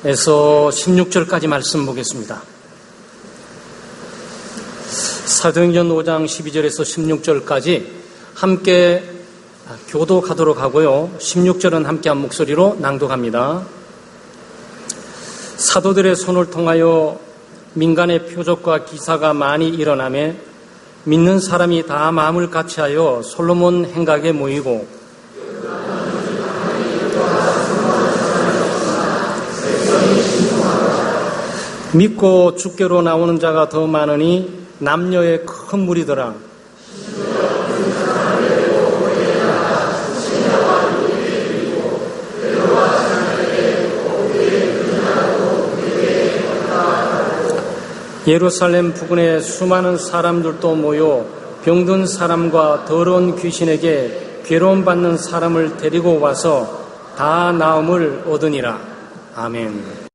에서 16절까지 말씀 보겠습니다. 사도행전 5장 12절에서 16절까지 함께 교독하도록 하고요. 16절은 함께 한 목소리로 낭독합니다. 사도들의 손을 통하여 민간의 표적과 기사가 많이 일어나며 믿는 사람이 다 마음을 같이하여 솔로몬 행각에 모이고 믿고 주께로 나오는 자가 더 많으니 남녀의 큰 무리더라. 예루살렘 부근에 수많은 사람들도 모여 병든 사람과 더러운 귀신에게 괴로움받는 사람을 데리고 와서 다 나음을 얻으니라. 아멘.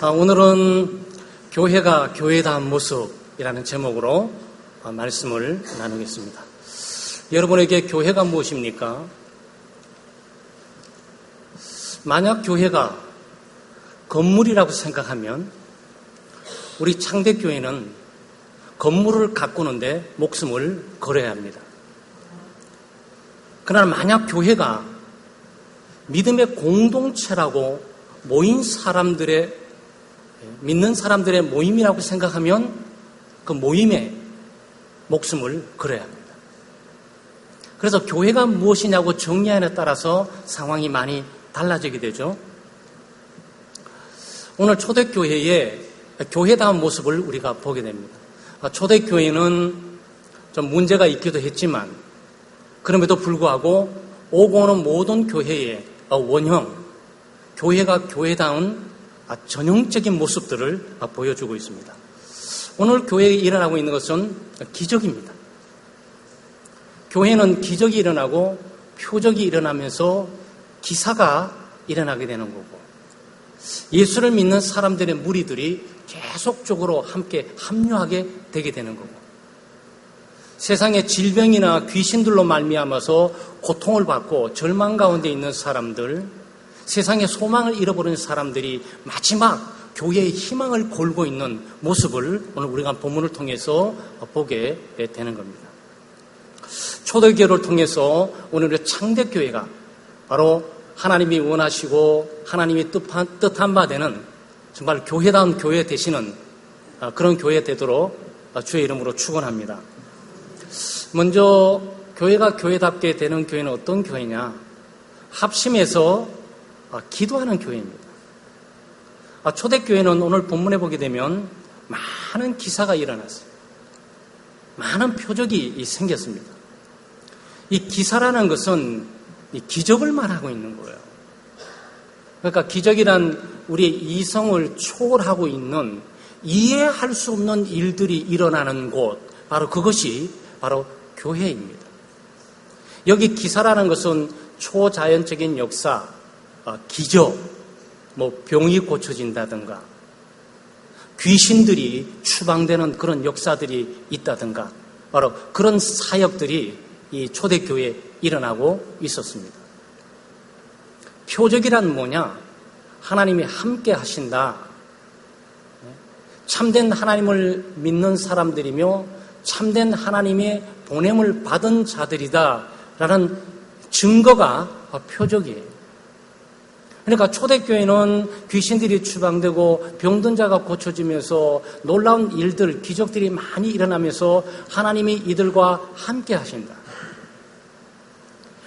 오늘은 교회가 교회다운 모습이라는 제목으로 말씀을 나누겠습니다. 여러분에게 교회가 무엇입니까? 만약 교회가 건물이라고 생각하면 우리 창대교회는 건물을 가꾸는데 목숨을 걸어야 합니다. 그러나 만약 교회가 믿음의 공동체라고 모인 사람들의 믿는 사람들의 모임이라고 생각하면 그 모임에 목숨을 걸어야 합니다. 그래서 교회가 무엇이냐고 정의하에 따라서 상황이 많이 달라지게 되죠. 오늘 초대교회의 교회다운 모습을 우리가 보게 됩니다. 초대교회는 좀 문제가 있기도 했지만 그럼에도 불구하고 오고 오는 모든 교회의 원형, 교회가 교회다운 전형적인 모습들을 보여주고 있습니다. 오늘 교회에 일어나고 있는 것은 기적입니다. 교회는 기적이 일어나고 표적이 일어나면서 기사가 일어나게 되는 거고 예수를 믿는 사람들의 무리들이 계속적으로 함께 합류하게 되게 되는 거고 세상에 질병이나 귀신들로 말미암아서 고통을 받고 절망 가운데 있는 사람들, 세상에 소망을 잃어버린 사람들이 마지막 교회의 희망을 걸고 있는 모습을 오늘 우리가 본문을 통해서 보게 되는 겁니다. 초대교회를 통해서 오늘의 창대교회가 바로 하나님이 원하시고 하나님이 뜻한 바 되는 정말 교회다운 교회 되시는 그런 교회 되도록 주의 이름으로 축원합니다. 먼저 교회가 교회답게 되는 교회는 어떤 교회냐? 합심해서 기도하는 교회입니다. 초대교회는 오늘 본문에 보게 되면 많은 기사가 일어났어요. 많은 표적이 생겼습니다. 이 기사라는 것은 이 기적을 말하고 있는 거예요. 그러니까 기적이란 우리의 이성을 초월하고 있는 이해할 수 없는 일들이 일어나는 곳, 바로 그것이 바로 교회입니다. 여기 기사라는 것은 초자연적인 역사, 기적, 병이 고쳐진다든가 귀신들이 추방되는 그런 역사들이 있다든가 바로 그런 사역들이 이 초대교회에 일어나고 있었습니다. 표적이란 뭐냐? 하나님이 함께 하신다. 참된 하나님을 믿는 사람들이며 참된 하나님의 보냄을 받은 자들이다 라는 증거가 표적이에요. 그러니까 초대교회는 귀신들이 추방되고 병든 자가 고쳐지면서 놀라운 일들, 기적들이 많이 일어나면서 하나님이 이들과 함께 하신다.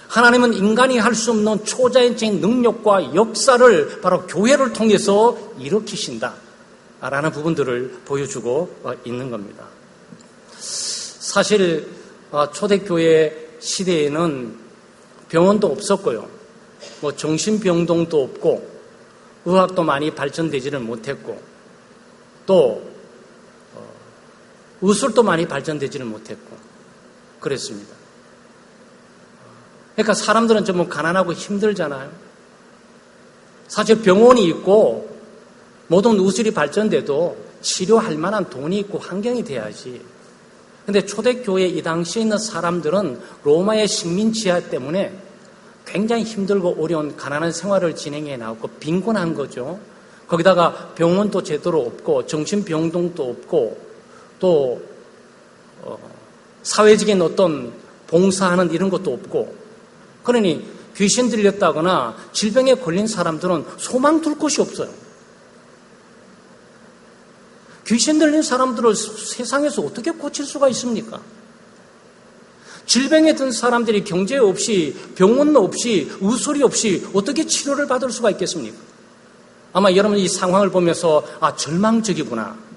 하나님은 인간이 할 수 없는 초자연적인 능력과 역사를 바로 교회를 통해서 일으키신다 라는 부분들을 보여주고 있는 겁니다. 사실 초대교회 시대에는 병원도 없었고요. 정신병동도 없고 의학도 많이 발전되지를 못했고 또 의술도 많이 발전되지를 못했고 그랬습니다. 그러니까 사람들은 좀 가난하고 힘들잖아요. 사실 병원이 있고 모든 의술이 발전돼도 치료할 만한 돈이 있고 환경이 돼야지. 근데 초대교회 이 당시에 있는 사람들은 로마의 식민 지하 때문에 굉장히 힘들고 어려운 가난한 생활을 진행해 나왔고 빈곤한 거죠. 거기다가 병원도 제대로 없고 정신병동도 없고 또 사회적인 어떤 봉사하는 이런 것도 없고, 그러니 귀신 들렸다거나 질병에 걸린 사람들은 소망 둘 곳이 없어요. 귀신 들린 사람들을 세상에서 어떻게 고칠 수가 있습니까? 질병에 든 사람들이 경제 없이 병원 없이 의술이 없이 어떻게 치료를 받을 수가 있겠습니까? 아마 여러분이 이 상황을 보면서 절망적이구나.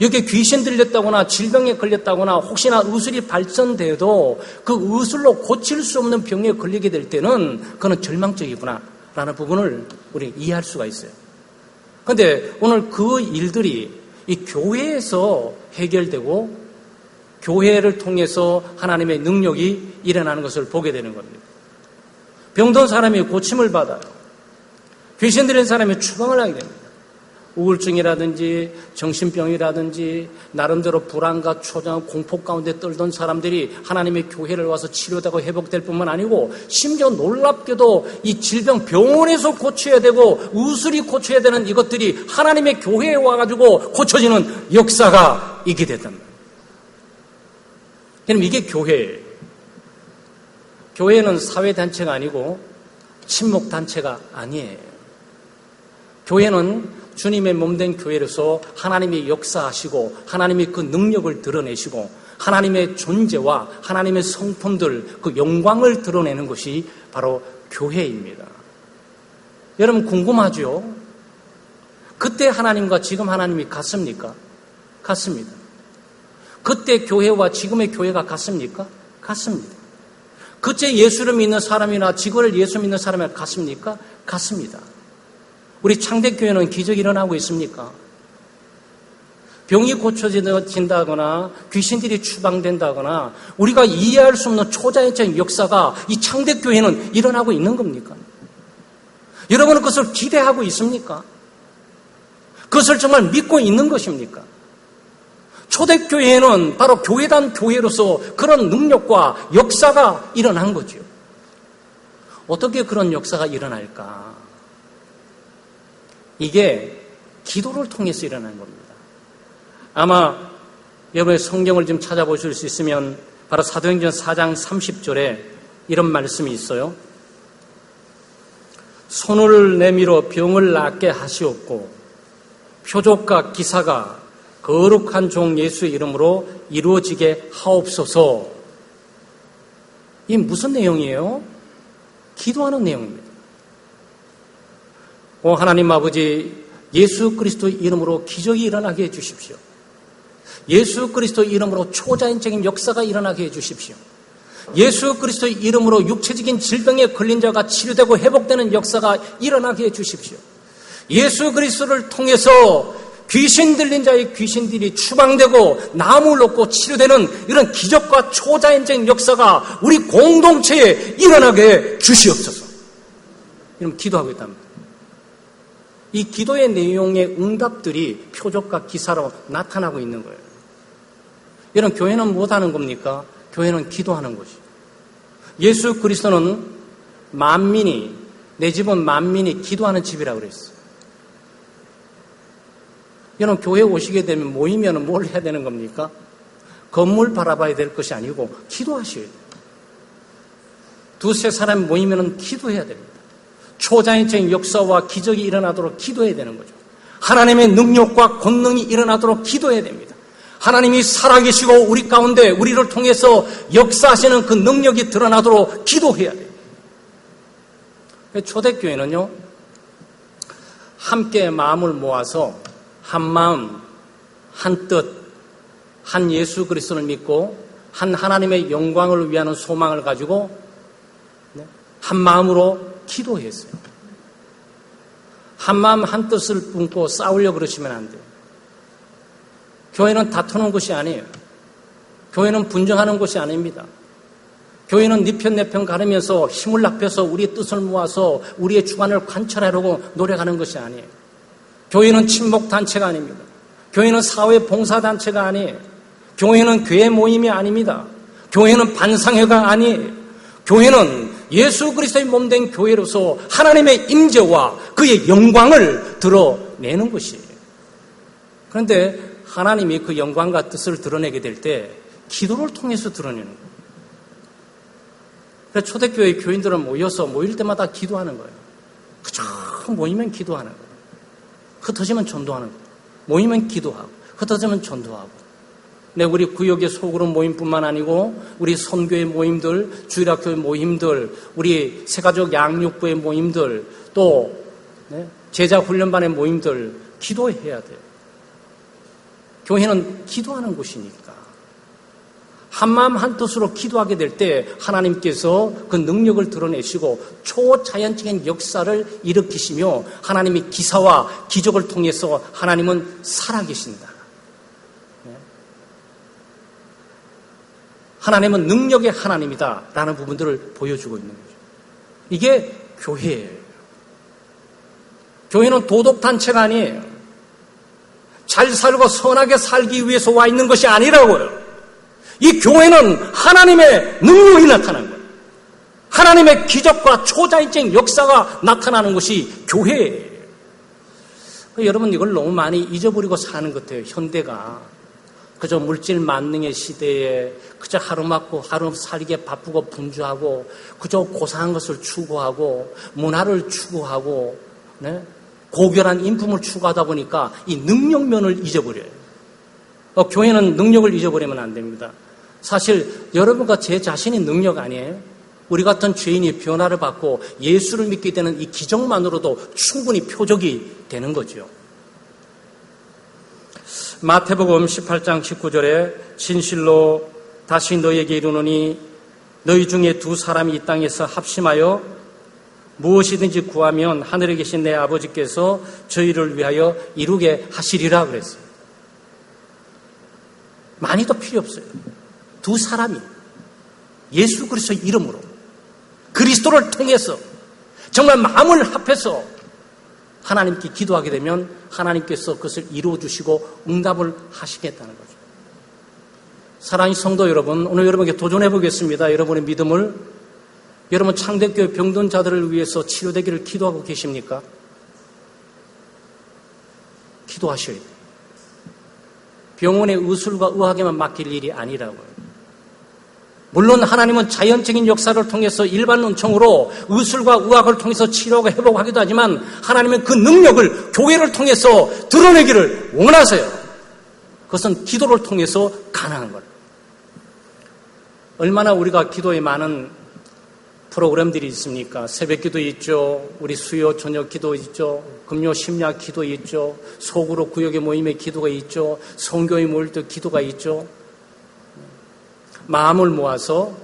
여기에 귀신 들렸다거나 질병에 걸렸다거나 혹시나 의술이 발전돼도 그 의술로 고칠 수 없는 병에 걸리게 될 때는 그건 절망적이구나 라는 부분을 우리 이해할 수가 있어요. 그런데 오늘 그 일들이 이 교회에서 해결되고 교회를 통해서 하나님의 능력이 일어나는 것을 보게 되는 겁니다. 병든 사람이 고침을 받아요. 귀신 들린 사람이 추방을 하게 됩니다. 우울증이라든지 정신병이라든지 나름대로 불안과 초장, 공포 가운데 떨던 사람들이 하나님의 교회를 와서 치료되고 회복될 뿐만 아니고 심지어 놀랍게도 이 질병 병원에서 고쳐야 되고 의술이 고쳐야 되는 이것들이 하나님의 교회에 와가지고 고쳐지는 역사가 있게 됐단 말이에요. 그럼 이게 교회예요. 교회는 사회단체가 아니고 친목단체가 아니에요. 교회는 주님의 몸된 교회로서 하나님이 역사하시고 하나님이 그 능력을 드러내시고 하나님의 존재와 하나님의 성품들, 그 영광을 드러내는 것이 바로 교회입니다. 여러분 궁금하죠? 그때 하나님과 지금 하나님이 같습니까? 같습니다. 그때 교회와 지금의 교회가 같습니까? 같습니다. 그때 예수를 믿는 사람이나 지금을 예수 믿는 사람이나 같습니까? 같습니다. 우리 창대교회는 기적이 일어나고 있습니까? 병이 고쳐진다거나 귀신들이 추방된다거나 우리가 이해할 수 없는 초자연적인 역사가 이 창대교회는 일어나고 있는 겁니까? 여러분은 그것을 기대하고 있습니까? 그것을 정말 믿고 있는 것입니까? 초대교회는 바로 교회단 교회로서 그런 능력과 역사가 일어난 거죠. 어떻게 그런 역사가 일어날까? 이게 기도를 통해서 일어나는 겁니다. 아마 여러분의 성경을 좀 찾아보실 수 있으면 바로 사도행전 4장 30절에 이런 말씀이 있어요. 손을 내밀어 병을 낫게 하시옵고 표적과 기사가 거룩한 종 예수의 이름으로 이루어지게 하옵소서. 이게 무슨 내용이에요? 기도하는 내용입니다. 하나님 아버지, 예수 그리스도의 이름으로 기적이 일어나게 해주십시오. 예수 그리스도의 이름으로 초자연적인 역사가 일어나게 해주십시오. 예수 그리스도의 이름으로 육체적인 질병에 걸린 자가 치료되고 회복되는 역사가 일어나게 해주십시오. 예수 그리스도를 통해서 귀신 들린 자의 귀신들이 추방되고 나음을 얻고 치료되는 이런 기적과 초자연적인 역사가 우리 공동체에 일어나게 주시옵소서. 이러면 기도하고 있답니다. 이 기도의 내용의 응답들이 표적과 기사로 나타나고 있는 거예요. 여러분, 교회는 못하는 겁니까? 교회는 기도하는 것이죠. 예수 그리스도는 내 집은 만민이 기도하는 집이라고 그랬어요. 여러분, 교회 오시게 되면 모이면 뭘 해야 되는 겁니까? 건물 바라봐야 될 것이 아니고 기도하셔야 돼요. 두세 사람 모이면 기도해야 됩니다. 초자연적인 역사와 기적이 일어나도록 기도해야 되는 거죠. 하나님의 능력과 권능이 일어나도록 기도해야 됩니다. 하나님이 살아계시고 우리 가운데 우리를 통해서 역사하시는 그 능력이 드러나도록 기도해야 돼요. 초대교회는요, 함께 마음을 모아서 한 마음, 한 뜻, 한 예수 그리스도를 믿고 한 하나님의 영광을 위하는 소망을 가지고 한 마음으로 기도했어요. 한 마음 한 뜻을 품고 싸우려고 그러시면 안 돼요. 교회는 다투는 곳이 아니에요. 교회는 분쟁하는 곳이 아닙니다. 교회는 네 편 내 편 가르면서 힘을 합해서 우리의 뜻을 모아서 우리의 주관을 관찰하려고 노력하는 것이 아니에요. 교회는 친목단체가 아닙니다. 교회는 사회 봉사단체가 아니에요. 교회는 교회 모임이 아닙니다. 교회는 반상회가 아니에요. 교회는 예수 그리스도의 몸된 교회로서 하나님의 임재와 그의 영광을 드러내는 것이에요. 그런데 하나님이 그 영광과 뜻을 드러내게 될 때 기도를 통해서 드러내는 거예요. 그래서 초대교회 교인들은 모여서 모일 때마다 기도하는 거예요. 그저 모이면 기도하는 거예요. 흩어지면 전도하는 거예요. 모이면 기도하고 흩어지면 전도하고. 네, 우리 구역의 소그룹 모임뿐만 아니고 우리 선교의 모임들, 주일학교의 모임들, 우리 새가족 양육부의 모임들, 또 제자훈련반의 모임들 기도해야 돼요. 교회는 기도하는 곳이니까. 한마음 한뜻으로 기도하게 될 때 하나님께서 그 능력을 드러내시고 초자연적인 역사를 일으키시며 하나님의 기사와 기적을 통해서 하나님은 살아계신다. 하나님은 능력의 하나님이다라는 부분들을 보여주고 있는 거죠. 이게 교회예요. 교회는 도덕단체가 아니에요. 잘 살고 선하게 살기 위해서 와 있는 것이 아니라고요. 이 교회는 하나님의 능력이 나타나는 거예요. 하나님의 기적과 초자연적 역사가 나타나는 것이 교회예요. 여러분 이걸 너무 많이 잊어버리고 사는 것 같아요. 현대가. 그저 물질 만능의 시대에 그저 하루 맞고 하루 살기에 바쁘고 분주하고 그저 고상한 것을 추구하고 문화를 추구하고 고결한 인품을 추구하다 보니까 이 능력면을 잊어버려요. 교회는 능력을 잊어버리면 안 됩니다. 사실 여러분과 제 자신이 능력 아니에요. 우리 같은 죄인이 변화를 받고 예수를 믿게 되는 이 기적만으로도 충분히 표적이 되는 거죠. 마태복음 18장 19절에 진실로 다시 너희에게 이르노니 너희 중에 두 사람이 이 땅에서 합심하여 무엇이든지 구하면 하늘에 계신 내 아버지께서 저희를 위하여 이루게 하시리라 그랬어요. 많이도 필요 없어요. 두 사람이 예수 그리스도의 이름으로 그리스도를 통해서 정말 마음을 합해서 하나님께 기도하게 되면 하나님께서 그것을 이루어 주시고 응답을 하시겠다는 거죠. 사랑하는 성도 여러분, 오늘 여러분에게 도전해 보겠습니다. 여러분의 믿음을. 여러분 창대교회 병든 자들을 위해서 치료되기를 기도하고 계십니까? 기도하셔야 돼요. 병원의 의술과 의학에만 맡길 일이 아니라고요. 물론 하나님은 자연적인 역사를 통해서 일반 은총으로 의술과 의학을 통해서 치료하고 회복하기도 하지만 하나님은 그 능력을 교회를 통해서 드러내기를 원하세요. 그것은 기도를 통해서 가능한 거예요. 얼마나 우리가 기도에 많은 프로그램들이 있습니까? 새벽기도 있죠. 우리 수요 저녁 기도 있죠. 금요 심야 기도 있죠. 소그룹 구역의 모임의 기도가 있죠. 성교회 모일 때 기도가 있죠. 마음을 모아서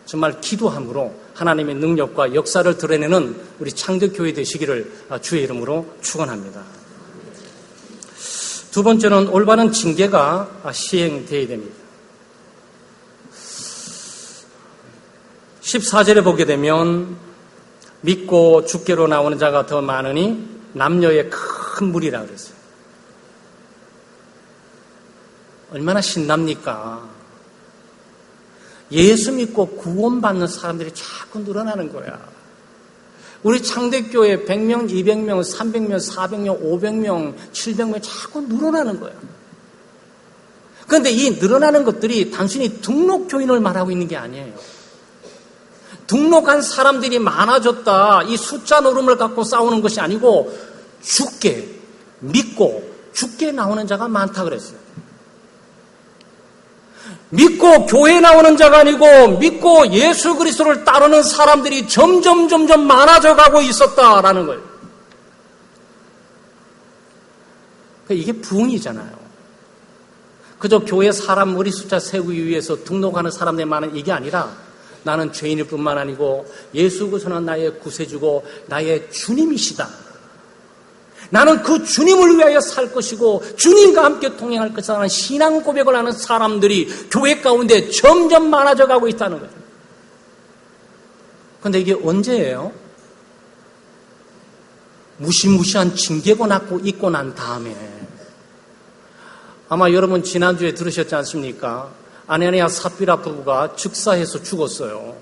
정말 기도함으로 하나님의 능력과 역사를 드러내는 우리 창대교회 되시기를 주의 이름으로 축원합니다. 두 번째는 올바른 징계가 시행되어야 됩니다. 14절에 보게 되면 믿고 주께로 나오는 자가 더 많으니 남녀의 큰 무리라 그랬어요. 얼마나 신납니까? 예수 믿고 구원받는 사람들이 자꾸 늘어나는 거야. 우리 창대교회 100명, 200명, 300명, 400명, 500명, 700명 자꾸 늘어나는 거야. 그런데 이 늘어나는 것들이 단순히 등록교인을 말하고 있는 게 아니에요. 등록한 사람들이 많아졌다. 이 숫자 노름을 갖고 싸우는 것이 아니고 주께 믿고 주께 나오는 자가 많다 그랬어요. 믿고 교회에 나오는 자가 아니고 믿고 예수 그리스도를 따르는 사람들이 점점 많아져 가고 있었다라는 거예요. 이게 부흥이잖아요. 그저 교회 사람 머리 숫자 세우기 위해서 등록하는 사람들이 많은 이게 아니라 나는 죄인일 뿐만 아니고 예수 그리스도는 나의 구세주고 나의 주님이시다. 나는 그 주님을 위하여 살 것이고 주님과 함께 동행할 것이라는 신앙 고백을 하는 사람들이 교회 가운데 점점 많아져 가고 있다는 거죠. 그런데 이게 언제예요? 무시무시한 징계가 있고 난 다음에 아마 여러분 지난주에 들으셨지 않습니까? 아나니아 삽비라 부부가 즉사해서 죽었어요.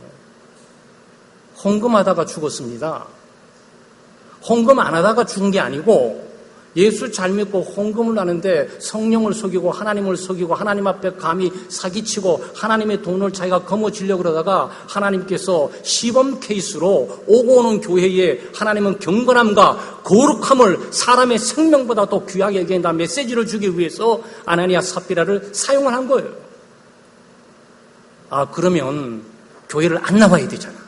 헌금하다가 죽었습니다. 헌금 안 하다가 죽은 게 아니고 예수 잘 믿고 헌금을 하는데 성령을 속이고 하나님을 속이고 하나님 앞에 감히 사기치고 하나님의 돈을 자기가 거머쥐려고 그러다가 하나님께서 시범 케이스로 오고 오는 교회에 하나님은 경건함과 거룩함을 사람의 생명보다 더 귀하게 여긴다 메시지를 주기 위해서 아나니아 삽비라를 사용을 한 거예요. 아, 그러면 교회를 안 나와야 되잖아.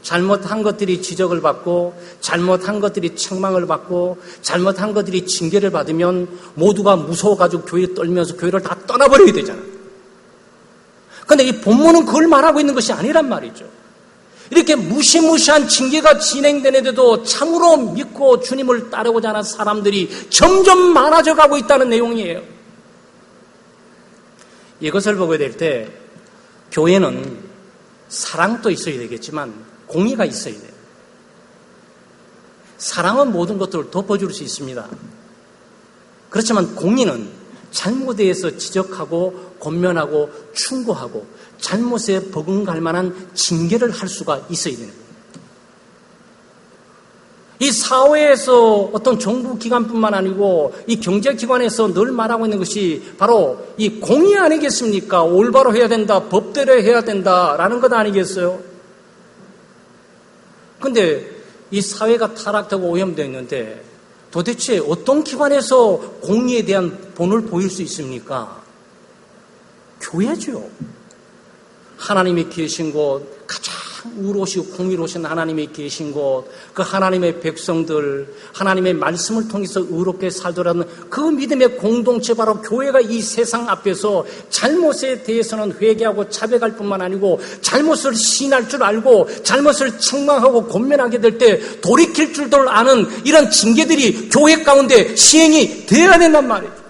잘못한 것들이 지적을 받고 잘못한 것들이 책망을 받고 잘못한 것들이 징계를 받으면 모두가 무서워가지고 교회에 떨면서 교회를 다 떠나버려야 되잖아. 그런데 이 본문은 그걸 말하고 있는 것이 아니란 말이죠. 이렇게 무시무시한 징계가 진행되는데도 참으로 믿고 주님을 따르고자 하는 사람들이 점점 많아져 가고 있다는 내용이에요. 이것을 보게 될 때 교회는 사랑도 있어야 되겠지만 공의가 있어야 돼요. 사랑은 모든 것들을 덮어줄 수 있습니다. 그렇지만 공의는 잘못에 대해서 지적하고 권면하고 충고하고 잘못에 버금갈 만한 징계를 할 수가 있어야 되는 거예요. 이 사회에서 어떤 정부기관뿐만 아니고 이 경제기관에서 늘 말하고 있는 것이 바로 이 공의 아니겠습니까? 올바로 해야 된다, 법대로 해야 된다라는 것 아니겠어요? 근데 이 사회가 타락되고 오염되어 있는데 도대체 어떤 기관에서 공의에 대한 본을 보일 수 있습니까? 교회죠. 하나님이 계신 곳, 가장 의로우시고 공의로우신 하나님이 계신 곳, 그 하나님의 백성들, 하나님의 말씀을 통해서 의롭게 살더라는 그 믿음의 공동체 바로 교회가 이 세상 앞에서 잘못에 대해서는 회개하고 자백할 뿐만 아니고 잘못을 시인할 줄 알고 잘못을 책망하고 권면하게 될 때 돌이킬 줄도 아는 이런 징계들이 교회 가운데 시행이 되어야 된단 말이에요.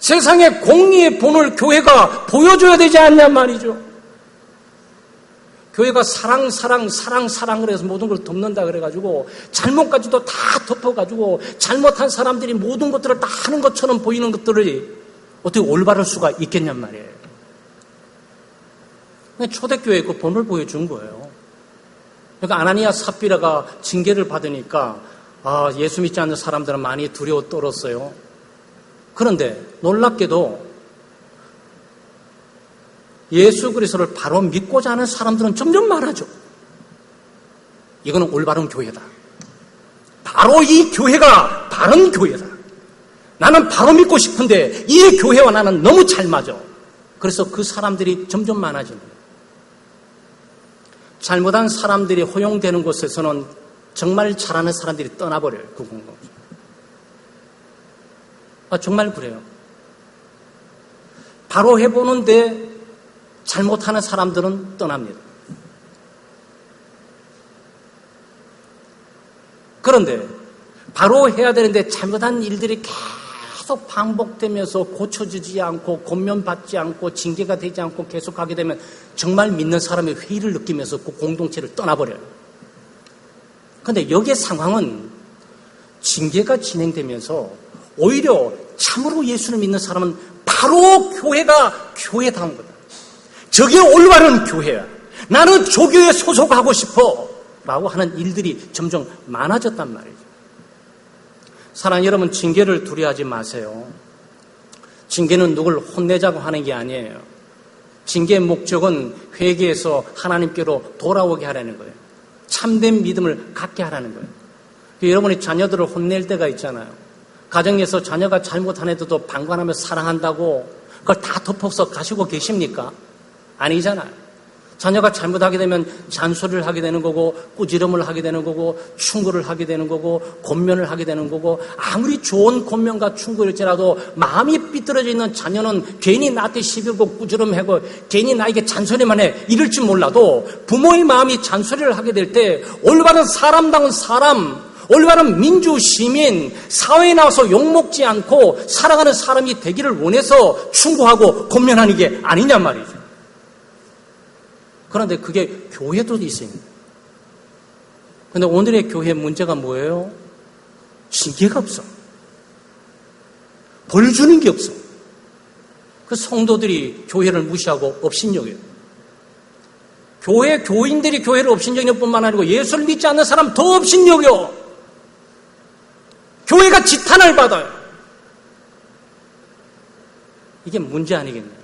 세상의 공의의 본을 교회가 보여줘야 되지 않냔 말이죠. 교회가 사랑을 해서 모든 걸 덮는다 그래가지고 잘못까지도 다 덮어가지고 잘못한 사람들이 모든 것들을 다 하는 것처럼 보이는 것들이 어떻게 올바를 수가 있겠냔 말이에요. 초대교회에 그 본을 보여준 거예요. 그러니까 아나니아 삽비라가 징계를 받으니까 예수 믿지 않는 사람들은 많이 두려워 떨었어요. 그런데 놀랍게도 예수 그리스도를 바로 믿고자 하는 사람들은 점점 많아져. 이거는 올바른 교회다. 바로 이 교회가 바른 교회다. 나는 바로 믿고 싶은데 이 교회와 나는 너무 잘 맞아. 그래서 그 사람들이 점점 많아지는 거예요. 잘못한 사람들이 허용되는 곳에서는 정말 잘하는 사람들이 떠나버려요. 그 공동체. 정말 그래요. 바로 해보는데 잘못하는 사람들은 떠납니다. 그런데 바로 해야 되는데 잘못한 일들이 계속 반복되면서 고쳐지지 않고 권면받지 않고 징계가 되지 않고 계속하게 되면 정말 믿는 사람의 회의를 느끼면서 그 공동체를 떠나버려요. 그런데 여기의 상황은 징계가 진행되면서 오히려 참으로 예수를 믿는 사람은 바로 교회가 교회다운 거다. 저게 올바른 교회야. 나는 조교에 소속하고 싶어. 라고 하는 일들이 점점 많아졌단 말이죠. 사랑하는 여러분, 징계를 두려워하지 마세요. 징계는 누굴 혼내자고 하는 게 아니에요. 징계의 목적은 회개해서 하나님께로 돌아오게 하라는 거예요. 참된 믿음을 갖게 하라는 거예요. 여러분이 자녀들을 혼낼 때가 있잖아요. 가정에서 자녀가 잘못한 애들도 방관하며 사랑한다고 그걸 다 덮어서 가시고 계십니까? 아니잖아요. 자녀가 잘못하게 되면 잔소리를 하게 되는 거고 꾸지람을 하게 되는 거고 충고를 하게 되는 거고 권면을 하게 되는 거고 아무리 좋은 권면과 충고일지라도 마음이 삐뚤어져 있는 자녀는 괜히 나한테 시비고 꾸지람하고 괜히 나에게 잔소리만 해 이럴지 몰라도 부모의 마음이 잔소리를 하게 될 때 올바른 사람다운 사람 올바른 민주, 시민, 사회에 나와서 욕먹지 않고 살아가는 사람이 되기를 원해서 충고하고 권면하는 게 아니냔 말이죠. 그런데 그게 교회도 있습니다. 그런데 오늘의 교회 문제가 뭐예요? 징계가 없어. 벌 주는 게 없어. 그 성도들이 교회를 무시하고 업신여겨요. 교인들이 교회를 업신여기는 뿐만 아니고 예수를 믿지 않는 사람 더 업신여겨. 교회가 지탄을 받아요. 이게 문제 아니겠네요.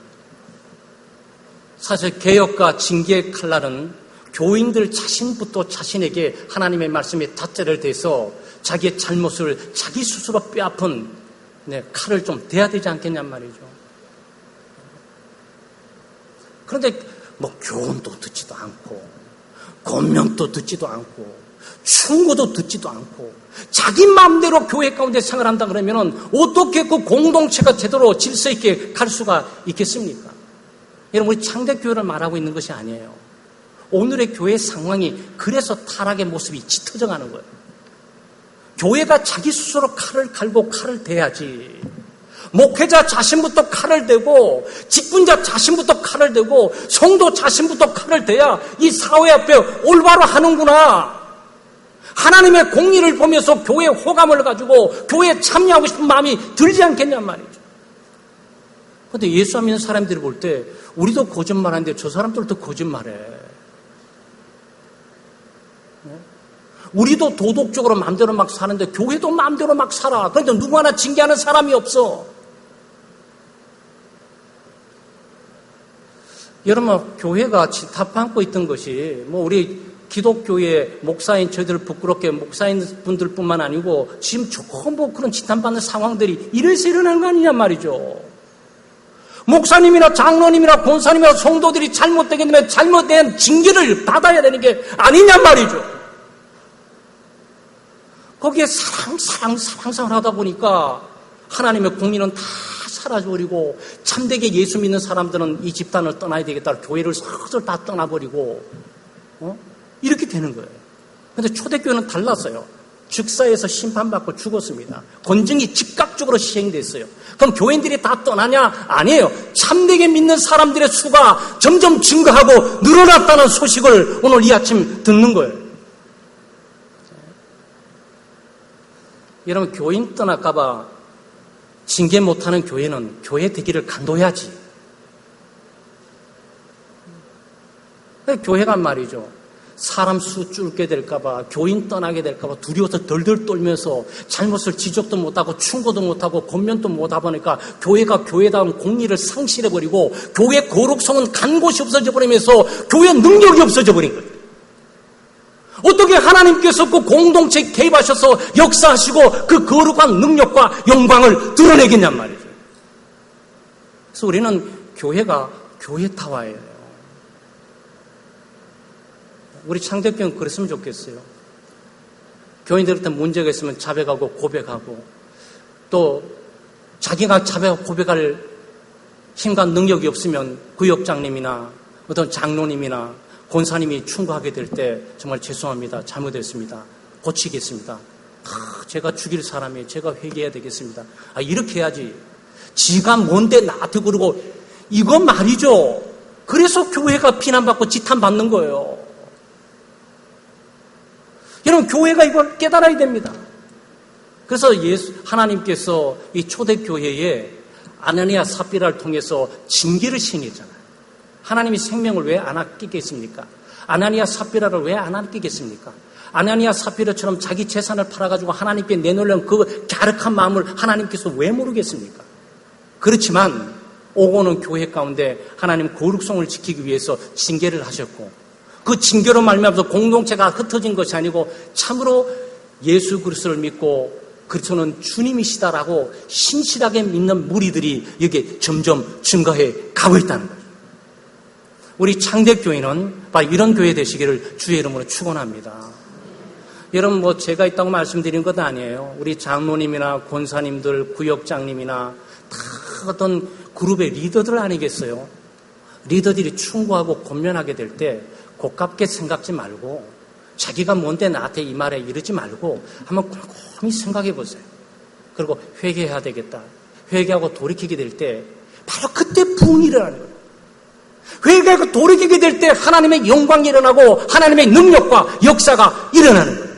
사실 개혁과 징계의 칼날은 교인들 자신부터 자신에게 하나님의 말씀에 닷대를 대서 자기의 잘못을 자기 스스로 뼈아픈 칼을 좀 대야 되지 않겠냔 말이죠. 그런데 교훈도 듣지도 않고 권면도 듣지도 않고 충고도 듣지도 않고 자기 마음대로 교회 가운데 생활한다 그러면 어떻게 그 공동체가 제대로 질서 있게 갈 수가 있겠습니까? 여러분, 우리 창대교회를 말하고 있는 것이 아니에요. 오늘의 교회 상황이 그래서 타락의 모습이 짙어져 가는 거예요. 교회가 자기 스스로 칼을 갈고 칼을 대야지. 목회자 자신부터 칼을 대고 직분자 자신부터 칼을 대고 성도 자신부터 칼을 대야 이 사회 앞에 올바로 하는구나. 하나님의 공의를 보면서 교회에 호감을 가지고 교회에 참여하고 싶은 마음이 들지 않겠냔 말이죠. 그런데 예수 안 믿는 사람들이 볼 때 우리도 거짓말하는데 저 사람들도 거짓말해. 우리도 도덕적으로 마음대로 막 사는데 교회도 마음대로 막 살아. 그런데 누구 하나 징계하는 사람이 없어. 여러분, 교회가 답안고 있던 것이 우리 기독교의 목사인 저희들 부끄럽게 목사인 분들뿐만 아니고 지금 전부 그런 지탄받는 상황들이 이래서 일어나는 거 아니냐 말이죠. 목사님이나 장로님이나 권사님이나 성도들이 잘못되게 되면 잘못된 징계를 받아야 되는 게 아니냐 말이죠. 거기에 사랑을 하다 보니까 하나님의 공의는 다 사라져버리고 참되게 예수 믿는 사람들은 이 집단을 떠나야 되겠다. 교회를 슬슬 다 떠나버리고 이렇게 되는 거예요. 그런데 초대교회는 달랐어요. 즉사에서 심판받고 죽었습니다. 권증이 즉각적으로 시행됐어요. 그럼 교인들이 다 떠나냐? 아니에요. 참되게 믿는 사람들의 수가 점점 증가하고 늘어났다는 소식을 오늘 이 아침 듣는 거예요. 여러분, 교인 떠날까봐 징계 못하는 교회는 교회 되기를 간도해야지. 교회가 말이죠. 사람 수 줄게 될까봐, 교인 떠나게 될까봐 두려워서 덜덜 떨면서 잘못을 지적도 못하고 충고도 못하고 권면도 못하다 보니까 교회가 교회다운 공의를 상실해버리고 교회 거룩성은 간 곳이 없어져 버리면서 교회 능력이 없어져 버린 거예요. 어떻게 하나님께서 그 공동체에 개입하셔서 역사하시고 그 거룩한 능력과 영광을 드러내겠냔 말이죠. 그래서 우리는 교회가 교회타화예요. 우리 창대교회는 그랬으면 좋겠어요. 교인들한테 문제가 있으면 자백하고 고백하고 또 자기가 자백하고 고백할 힘과 능력이 없으면 구역장님이나 어떤 장로님이나 권사님이 충고하게 될 때 정말 죄송합니다. 잘못했습니다. 고치겠습니다. 제가 죽일 사람이에요. 제가 회개해야 되겠습니다. 이렇게 해야지. 지가 뭔데 나한테 그러고 이거 말이죠. 그래서 교회가 비난받고 지탄받는 거예요. 여러분, 교회가 이걸 깨달아야 됩니다. 그래서 하나님께서 이 초대교회에 아나니아 삽비라를 통해서 징계를 시행했잖아요. 하나님이 생명을 왜 안 아끼겠습니까? 아나니아 삽비라를 왜 안 아끼겠습니까? 아나니아 삽비라처럼 자기 재산을 팔아가지고 하나님께 내놓으려는 그 갸륵한 마음을 하나님께서 왜 모르겠습니까? 그렇지만 오고는 교회 가운데 하나님 거룩성을 지키기 위해서 징계를 하셨고 그 징계로 말미암아서 공동체가 흩어진 것이 아니고 참으로 예수 그리스도를 믿고 그리스도는 주님이시다라고 신실하게 믿는 무리들이 여기에 점점 증가해 가고 있다는 거죠. 우리 창대교회는 바로 이런 교회 되시기를 주의 이름으로 축원합니다. 여러분, 제가 있다고 말씀드린 것 아니에요. 우리 장로님이나 권사님들, 구역장님이나 다 어떤 그룹의 리더들 아니겠어요? 리더들이 충고하고 권면하게 될 때 고깝게 생각지 말고 자기가 뭔데 나한테 이 말에 이러지 말고 한번 곰곰이 생각해 보세요. 그리고 회개해야 되겠다. 회개하고 돌이키게 될 때 바로 그때 부흥이 일어나는 거예요. 회개하고 돌이키게 될 때 하나님의 영광이 일어나고 하나님의 능력과 역사가 일어나는 거예요.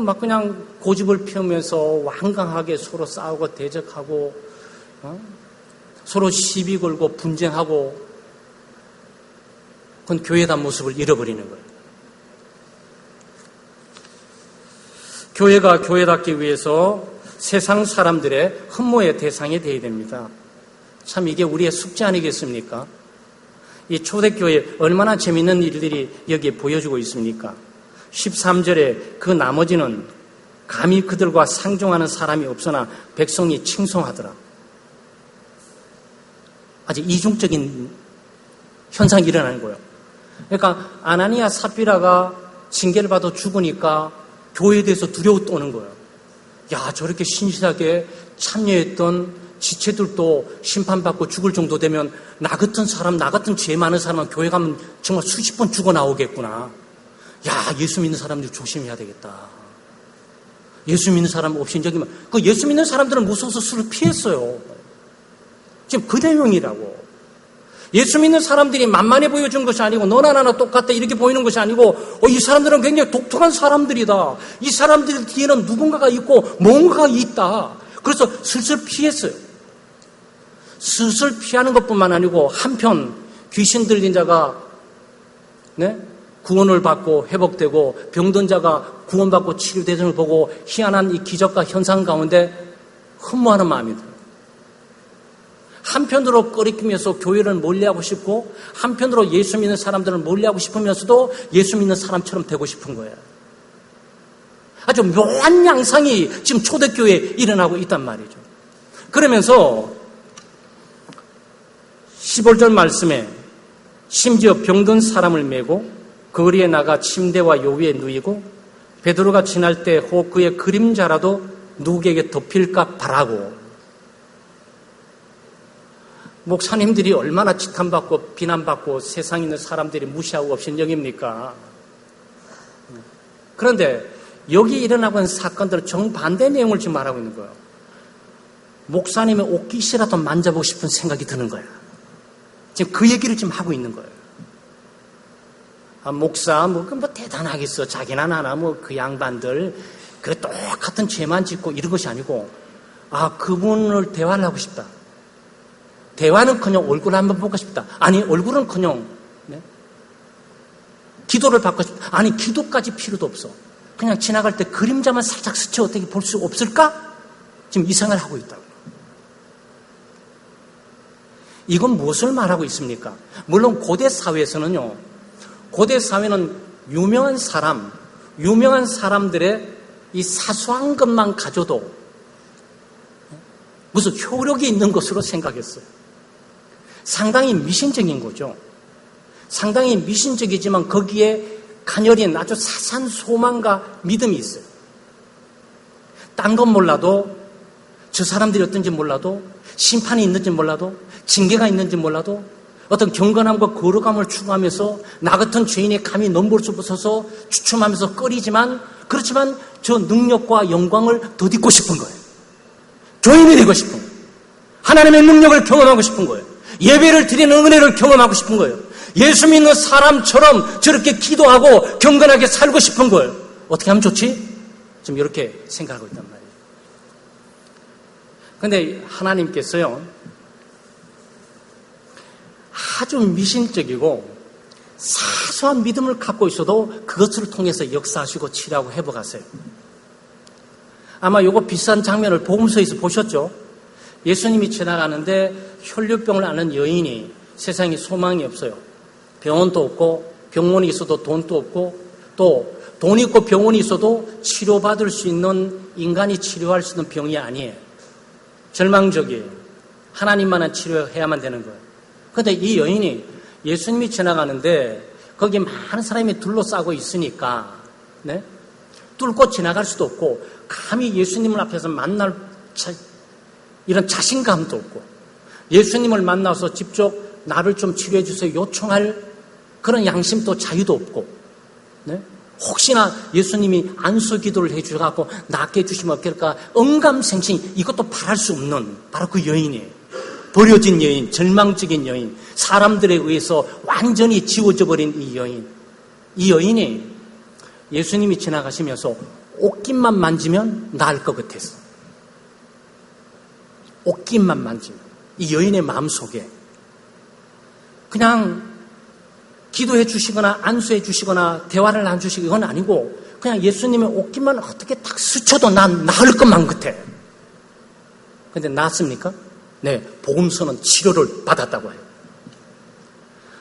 막 그냥 고집을 피우면서 완강하게 서로 싸우고 대적하고, 서로 시비 걸고 분쟁하고, 그건 교회다 모습을 잃어버리는 거예요. 교회가 교회답기 위해서 세상 사람들의 흠모의 대상이 되어야 됩니다. 참 이게 우리의 숙제 아니겠습니까? 이 초대교회 얼마나 재미있는 일들이 여기에 보여주고 있습니까? 13절에 그 나머지는 감히 그들과 상종하는 사람이 없으나 백성이 칭송하더라. 아주 이중적인 현상이 일어나는 거예요. 그러니까 아나니아 삽비라가 징계를 받아 죽으니까 교회에 대해서 두려워 떠는 거예요. 야, 저렇게 신실하게 참여했던 지체들도 심판받고 죽을 정도 되면 나 같은 사람, 나 같은 죄 많은 사람은 교회 가면 정말 수십 번 죽어 나오겠구나. 야, 예수 믿는 사람들 조심해야 되겠다. 예수 믿는 사람 없인 적이 그 예수 믿는 사람들은 무서워서 술을 피했어요. 지금 그 내용이라고. 예수 믿는 사람들이 만만해 보여준 것이 아니고 너나 나나 똑같다 이렇게 보이는 것이 아니고 이 사람들은 굉장히 독특한 사람들이다. 이 사람들 뒤에는 누군가가 있고 뭔가가 있다. 그래서 슬슬 피했어요. 슬슬 피하는 것뿐만 아니고 한편 귀신 들린 자가 구원을 받고 회복되고 병든 자가 구원받고 치료되는 걸 보고 희한한 이 기적과 현상 가운데 흠모하는 마음이 들어요. 한편으로 꺼리끼면서 교회를 멀리하고 싶고 한편으로 예수 믿는 사람들을 멀리하고 싶으면서도 예수 믿는 사람처럼 되고 싶은 거예요. 아주 묘한 양상이 지금 초대교회에 일어나고 있단 말이죠. 그러면서 15절 말씀에 심지어 병든 사람을 메고 거리에 나가 침대와 요위에 누이고 베드로가 지날 때 혹 그의 그림자라도 누구에게 덮일까 바라고. 목사님들이 얼마나 지탄받고 비난받고 세상에 있는 사람들이 무시하고 업신여깁니까? 그런데 여기 일어나고 있는 사건들은 정반대 내용을 지금 말하고 있는 거예요. 목사님의 옷깃이라도 만져보고 싶은 생각이 드는 거예요. 지금 그 얘기를 지금 하고 있는 거예요. 목사, 뭐 대단하겠어. 자기나 나나 그 양반들, 똑같은 죄만 짓고 이런 것이 아니고, 그분을 대화를 하고 싶다. 대화는커녕 얼굴 한번 보고 싶다. 아니, 얼굴은커녕, 기도를 받고 싶다. 아니, 기도까지 필요도 없어. 그냥 지나갈 때 그림자만 살짝 스쳐 어떻게 볼 수 없을까? 지금 이 생각을 하고 있다고. 이건 무엇을 말하고 있습니까? 물론 고대 사회에서는요, 고대 사회는 유명한 사람들의 이 사소한 것만 가져도 무슨 효력이 있는 것으로 생각했어요. 상당히 미신적인 거죠. 상당히 미신적이지만 거기에 가녀린 아주 사소한 소망과 믿음이 있어요. 딴 건 몰라도 저 사람들이 어떤지 몰라도 심판이 있는지 몰라도 징계가 있는지 몰라도 어떤 경건함과 거룩함을 추구하면서 나 같은 죄인의 감히 넘볼 수 없어서 주춤하면서 꺼리지만 그렇지만 저 능력과 영광을 덧입고 싶은 거예요. 교인이 되고 싶은 거예요. 하나님의 능력을 경험하고 싶은 거예요. 예배를 드리는 은혜를 경험하고 싶은 거예요. 예수 믿는 사람처럼 저렇게 기도하고 경건하게 살고 싶은 거예요. 어떻게 하면 좋지? 지금 이렇게 생각하고 있단 말이에요. 그런데 하나님께서요, 아주 미신적이고 사소한 믿음을 갖고 있어도 그것을 통해서 역사하시고 치료하고 회복하세요. 아마 요거 비슷한 장면을 복음서에서 보셨죠? 예수님이 지나가는데 혈류병을 앓는 여인이 세상에 소망이 없어요. 병원도 없고 병원이 있어도 돈도 없고 또 돈 있고 병원이 있어도 치료받을 수 있는 인간이 치료할 수 있는 병이 아니에요. 절망적이에요. 하나님만한 치료해야만 되는 거예요. 그런데 이 여인이 예수님이 지나가는데 거기 많은 사람이 둘러싸고 있으니까 뚫고 지나갈 수도 없고 감히 예수님을 앞에서 만날 이런 자신감도 없고 예수님을 만나서 직접 나를 좀 치료해 주세요 요청할 그런 양심도 자유도 없고 혹시나 예수님이 안수 기도를 해주셔서 낫게 해주시면 어떨까 언감생심 이것도 바랄 수 없는 바로 그 여인이에요. 버려진 여인, 절망적인 여인, 사람들에 의해서 완전히 지워져 버린 이 여인. 이 여인이 예수님이 지나가시면서 옷깃만 만지면 나을 것 같았어. 옷깃만 만지면. 이 여인의 마음속에 그냥 기도해 주시거나 안수해 주시거나 대화를 나눠주시고 이건 아니고 그냥 예수님의 옷깃만 어떻게 딱 스쳐도 난 나을 것만 같아. 근데 나았습니까? 네, 복음서는 치료를 받았다고 해요.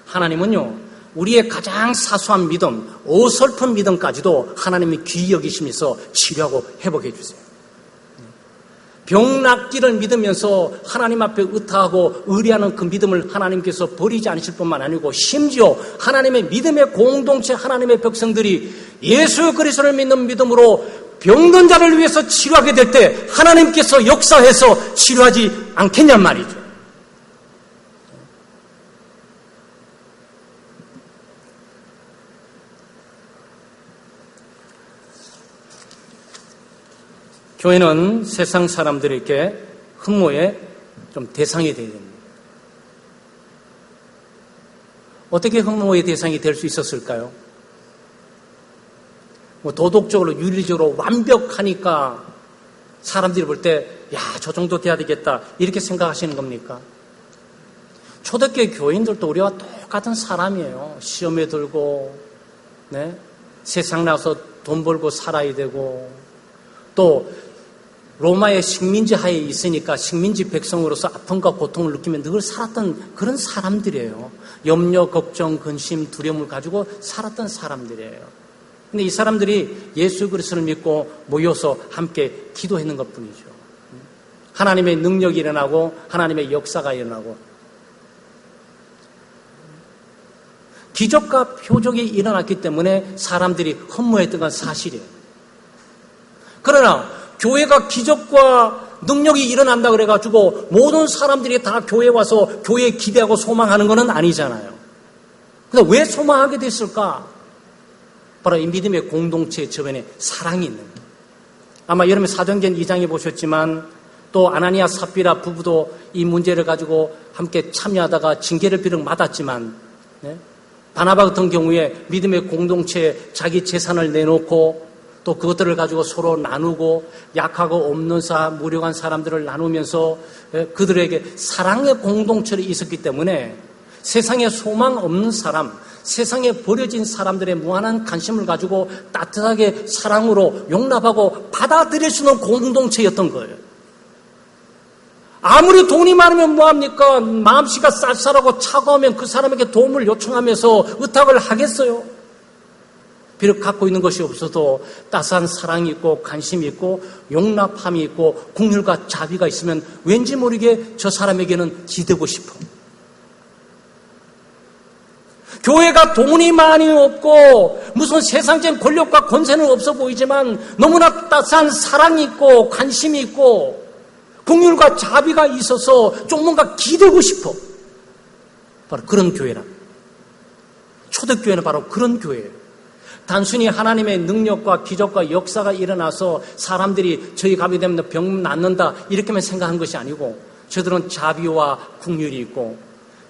하나님은요, 우리의 가장 사소한 믿음, 어설픈 믿음까지도 하나님이 귀히 여기시면서 치료하고 회복해 주세요. 병 낫기를 믿으면서 하나님 앞에 의탁하고 의뢰하는 그 믿음을 하나님께서 버리지 않으실 뿐만 아니고 심지어 하나님의 믿음의 공동체 하나님의 백성들이 예수 그리스도를 믿는 믿음으로 병든 자를 위해서 치료하게 될 때 하나님께서 역사해서 치료하지 않겠냔 말이죠. 교회는 세상 사람들에게 흠모의 좀 대상이 되어야 됩니다. 어떻게 흠모의 대상이 될 수 있었을까요? 도덕적으로 윤리적으로 완벽하니까 사람들이 볼 때 야, 저 정도 돼야 되겠다 이렇게 생각하시는 겁니까? 초대교회 교인들도 우리와 똑같은 사람이에요. 시험에 들고 네? 세상 나와서 돈 벌고 살아야 되고 또 로마의 식민지 하에 있으니까 식민지 백성으로서 아픔과 고통을 느끼며 늘 살았던 그런 사람들이에요. 염려, 걱정, 근심, 두려움을 가지고 살았던 사람들이에요. 근데 이 사람들이 예수 그리스도를 믿고 모여서 함께 기도했는 것뿐이죠. 하나님의 능력이 일어나고 하나님의 역사가 일어나고 기적과 표적이 일어났기 때문에 사람들이 흠모했던 건 사실이에요. 그러나 교회가 기적과 능력이 일어난다 그래가지고 모든 사람들이 다 교회에 와서 교회에 기대하고 소망하는 것은 아니잖아요. 근데 왜 소망하게 됐을까? 바로 이 믿음의 공동체의 저변에 사랑이 있는 거예요. 아마 여러분 사도행전 2장에 보셨지만 또 아나니아 삽비라 부부도 이 문제를 가지고 함께 참여하다가 징계를 비록 맞았지만 네? 바나바 같은 경우에 믿음의 공동체에 자기 재산을 내놓고 또 그것들을 가지고 서로 나누고 약하고 없는 무력한 사람들을 나누면서 그들에게 사랑의 공동체를 있었기 때문에 세상에 소망 없는 사람, 세상에 버려진 사람들의 무한한 관심을 가지고 따뜻하게 사랑으로 용납하고 받아들일 수 있는 공동체였던 거예요. 아무리 돈이 많으면 뭐합니까? 마음씨가 쌀쌀하고 차가우면 그 사람에게 도움을 요청하면서 의탁을 하겠어요? 비록 갖고 있는 것이 없어도 따스한 사랑이 있고 관심이 있고 용납함이 있고 긍휼과 자비가 있으면 왠지 모르게 저 사람에게는 기대고 싶어. 교회가 돈이 많이 없고 무슨 세상적인 권력과 권세는 없어 보이지만 너무나 따스한 사랑이 있고 관심이 있고 긍휼과 자비가 있어서 좀 뭔가 기대고 싶어. 바로 그런 교회라. 초대교회는 바로 그런 교회예요. 단순히 하나님의 능력과 기적과 역사가 일어나서 사람들이 저희 가게 되면 병 낫는다 이렇게만 생각한 것이 아니고 저들은 자비와 긍휼이 있고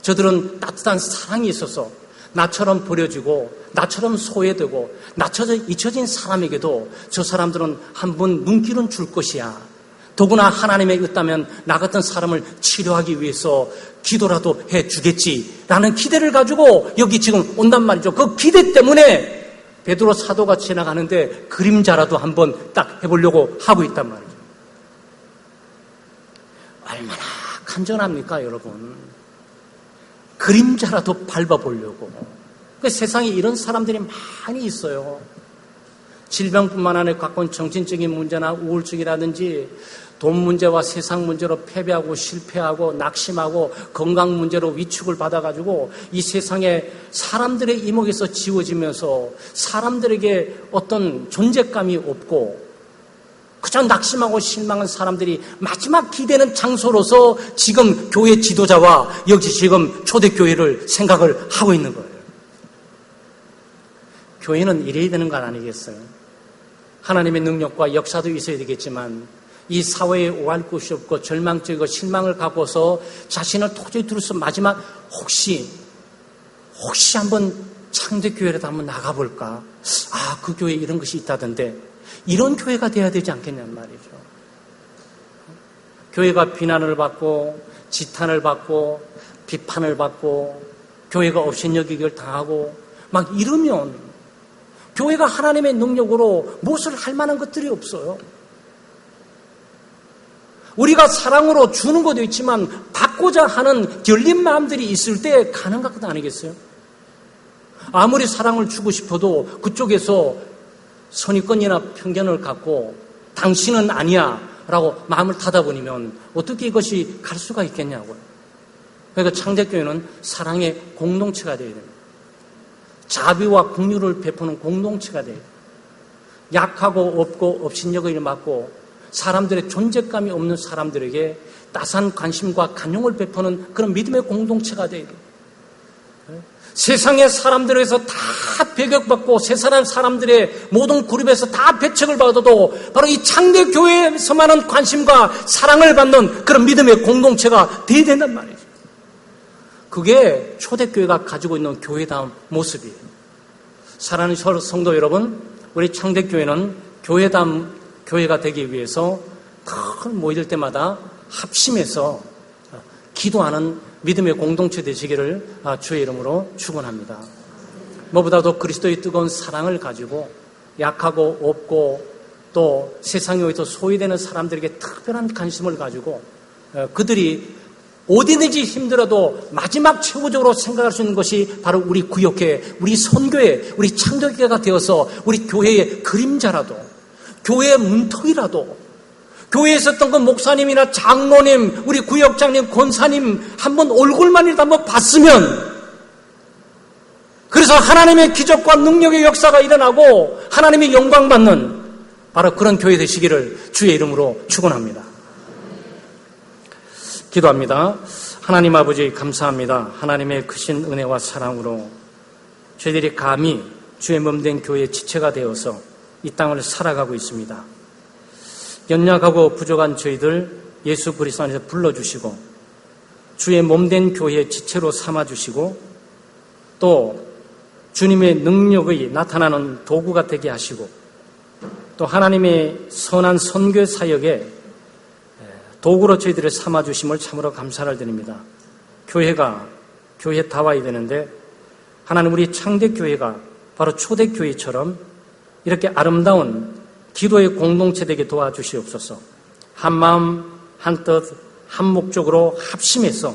저들은 따뜻한 사랑이 있어서 나처럼 버려지고 나처럼 소외되고 나처럼 잊혀진 사람에게도 저 사람들은 한 번 눈길은 줄 것이야. 더구나 하나님의 있다면 나 같은 사람을 치료하기 위해서 기도라도 해주겠지라는 기대를 가지고 여기 지금 온단 말이죠. 그 기대 때문에 베드로 사도가 지나가는데 그림자라도 한번 딱 해보려고 하고 있단 말이죠. 얼마나 간절합니까, 여러분? 그림자라도 밟아보려고. 세상에 이런 사람들이 많이 있어요. 질병뿐만 아니라 갖고 있는 정신적인 문제나 우울증이라든지 돈 문제와 세상 문제로 패배하고 실패하고 낙심하고 건강 문제로 위축을 받아가지고 이 세상에 사람들의 이목에서 지워지면서 사람들에게 어떤 존재감이 없고 그저 낙심하고 실망한 사람들이 마지막 기대는 장소로서 지금 교회 지도자와 여기 지금 초대교회를 생각을 하고 있는 거예요. 교회는 이래야 되는 건 아니겠어요? 하나님의 능력과 역사도 있어야 되겠지만 이 사회에 오할 곳이 없고 절망적이고 실망을 갖고서 자신을 도저히 들을 수 마지막 혹시 한번 창대교회라도 한번 나가볼까? 아, 그 교회에 이런 것이 있다던데 이런 교회가 돼야 되지 않겠냐는 말이죠. 교회가 비난을 받고 지탄을 받고 비판을 받고 교회가 업신여기기를 당하고 막 이러면 교회가 하나님의 능력으로 무엇을 할 만한 것들이 없어요. 우리가 사랑으로 주는 것도 있지만 받고자 하는 열린 마음들이 있을 때 가능한 것 아니겠어요? 아무리 사랑을 주고 싶어도 그쪽에서 선입견이나 편견을 갖고 당신은 아니야 라고 마음을 닫아버리면 어떻게 이것이 갈 수가 있겠냐고요. 그러니까 창대교회는 사랑의 공동체가 되어야 됩니다. 자비와 긍휼을 베푸는 공동체가 돼요. 약하고 없고 업신여기를 맡고 사람들의 존재감이 없는 사람들에게 따스한 관심과 간용을 베푸는 그런 믿음의 공동체가 돼요. 세상의 사람들에서 다 배격받고 세상의 사람들의 모든 그룹에서 다 배척을 받아도 바로 이 창대교회에서만은 관심과 사랑을 받는 그런 믿음의 공동체가 돼야 된단 말이죠. 그게 초대교회가 가지고 있는 교회다운 모습이에요. 사랑하는 성도 여러분, 우리 창대교회는 교회다운 교회가 되기 위해서 큰 모일 때마다 합심해서 기도하는 믿음의 공동체 되시기를 주의 이름으로 축원합니다. 무엇보다도 그리스도의 뜨거운 사랑을 가지고 약하고 없고 또 세상에 의해서 소외되는 사람들에게 특별한 관심을 가지고 그들이 어디든지 힘들어도 마지막 최고적으로 생각할 수 있는 것이 바로 우리 구역회, 우리 선교회, 우리 창조교회가 되어서 우리 교회의 그림자라도 교회의 문턱이라도 교회에 있었던 그 목사님이나 장로님, 우리 구역장님, 권사님 한번 얼굴만이라도 한번 봤으면 그래서 하나님의 기적과 능력의 역사가 일어나고 하나님의 영광받는 바로 그런 교회 되시기를 주의 이름으로 축원합니다. 기도합니다. 하나님 아버지 감사합니다. 하나님의 크신 은혜와 사랑으로 저희들이 감히 주의 몸된 교회의 지체가 되어서 이 땅을 살아가고 있습니다. 연약하고 부족한 저희들 예수 그리스도 안에서 불러주시고 주의 몸된 교회의 지체로 삼아주시고 또 주님의 능력이 나타나는 도구가 되게 하시고 또 하나님의 선한 선교 사역에 도구로 저희들을 삼아주심을 참으로 감사를 드립니다. 교회가 교회다워야 되는데 하나님 우리 창대교회가 바로 초대교회처럼 이렇게 아름다운 기도의 공동체 되게 도와주시옵소서. 한 마음 한뜻 한 목적으로 합심해서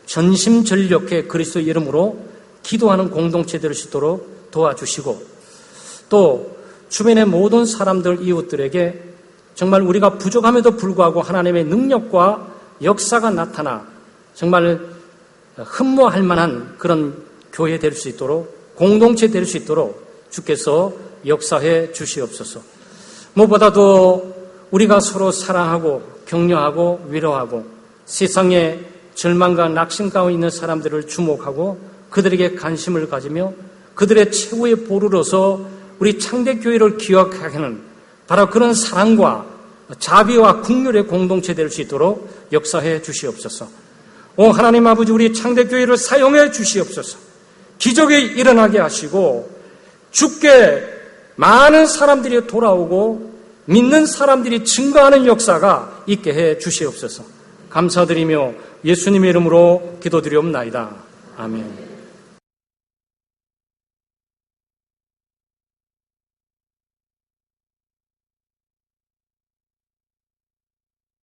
전심전력해 그리스도 이름으로 기도하는 공동체 될 수 있도록 도와주시고 또 주변의 모든 사람들 이웃들에게 정말 우리가 부족함에도 불구하고 하나님의 능력과 역사가 나타나 정말 흠모할 만한 그런 교회 될 수 있도록 공동체 될 수 있도록 주께서 역사해 주시옵소서. 무엇보다도 우리가 서로 사랑하고 격려하고 위로하고 세상에 절망과 낙심 가운데 있는 사람들을 주목하고 그들에게 관심을 가지며 그들의 최후의 보루로서 우리 창대교회를 기억하게 하는 바로 그런 사랑과 자비와 긍휼의 공동체 될 수 있도록 역사해 주시옵소서. 오 하나님 아버지 우리 창대교회를 사용해 주시옵소서. 기적이 일어나게 하시고 주께 많은 사람들이 돌아오고 믿는 사람들이 증거하는 역사가 있게 해 주시옵소서. 감사드리며 예수님의 이름으로 기도드리옵나이다. 아멘.